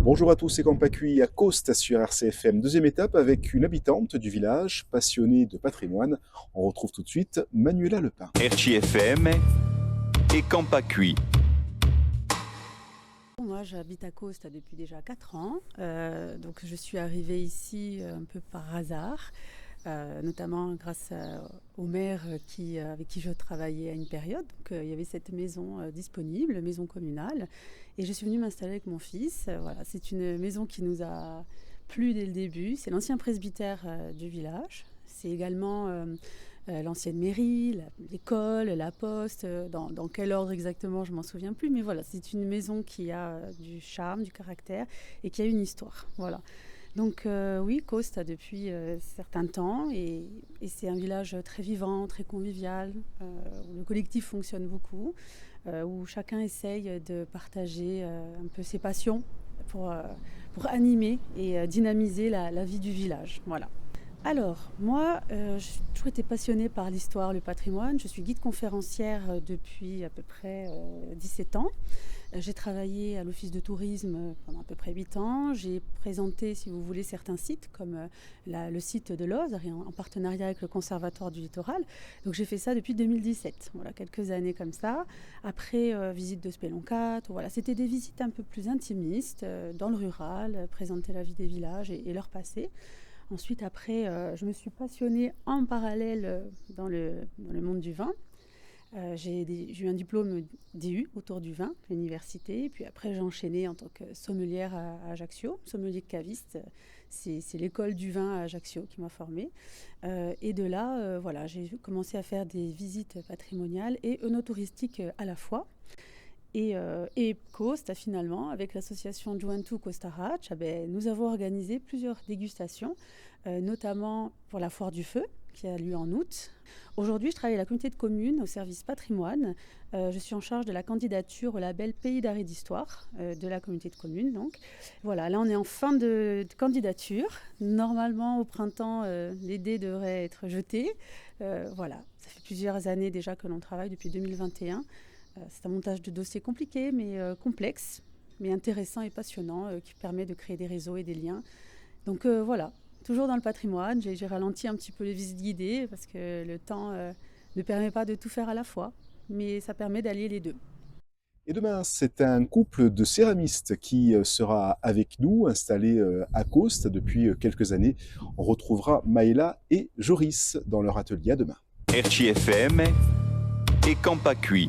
Bonjour à tous, c'est Campacui à Coste sur RCFM. Deuxième étape avec une habitante du village, passionnée de patrimoine. On retrouve tout de suite Manuela Lepin. RCFM et Campacui. Moi, j'habite à Coste depuis déjà 4 ans. Donc, je suis arrivée ici un peu par hasard, notamment grâce au maire avec qui je travaillais à une période. Donc, il y avait cette maison disponible, maison communale. Et je suis venue m'installer avec mon fils. Voilà, c'est une maison qui nous a plu dès le début. C'est l'ancien presbytère du village. C'est également l'ancienne mairie, l'école, la poste, dans quel ordre exactement, je m'en souviens plus, mais voilà, c'est une maison qui a du charme, du caractère et qui a une histoire. Voilà. Donc oui, Coste a depuis certains temps et c'est un village très vivant, très convivial, où le collectif fonctionne beaucoup, où chacun essaye de partager un peu ses passions pour animer et dynamiser la vie du village. Voilà. Alors, moi, j'ai toujours été passionnée par l'histoire, le patrimoine. Je suis guide conférencière depuis à peu près 17 ans. J'ai travaillé à l'office de tourisme pendant à peu près 8 ans. J'ai présenté, si vous voulez, certains sites, comme le site de Loz, en partenariat avec le Conservatoire du Littoral. Donc j'ai fait ça depuis 2017. Voilà, quelques années comme ça. Après, visite de Speloncat. Voilà, c'était des visites un peu plus intimistes, dans le rural, présenter la vie des villages et leur passé. Ensuite, après, je me suis passionnée en parallèle dans le monde du vin. J'ai eu un diplôme DU autour du vin, à l'université. Puis après, j'ai enchaîné en tant que sommelière à Ajaccio, sommelier caviste. C'est l'école du vin à Ajaccio qui m'a formée. Et de là, voilà, j'ai commencé à faire des visites patrimoniales et œnotouristiques à la fois. Et Costa, finalement, avec l'association Juventud Costa Rac, nous avons organisé plusieurs dégustations, notamment pour la Foire du Feu, qui a lieu en août. Aujourd'hui, je travaille à la communauté de communes au service patrimoine. Je suis en charge de la candidature au label Pays d'art et d'histoire de la communauté de communes. Donc voilà, là on est en fin de candidature. Normalement, au printemps, les dés devraient être jetés. Voilà, ça fait plusieurs années déjà que l'on travaille, depuis 2021. C'est un montage de dossier compliqué, mais complexe, mais intéressant et passionnant, qui permet de créer des réseaux et des liens. Donc voilà, toujours dans le patrimoine. J'ai ralenti un petit peu les visites guidées parce que le temps ne permet pas de tout faire à la fois, mais ça permet d'allier les deux. Et demain, c'est un couple de céramistes qui sera avec nous, installé à Coste depuis quelques années. On retrouvera Maëla et Joris dans leur atelier à demain. RCFM et Campacui.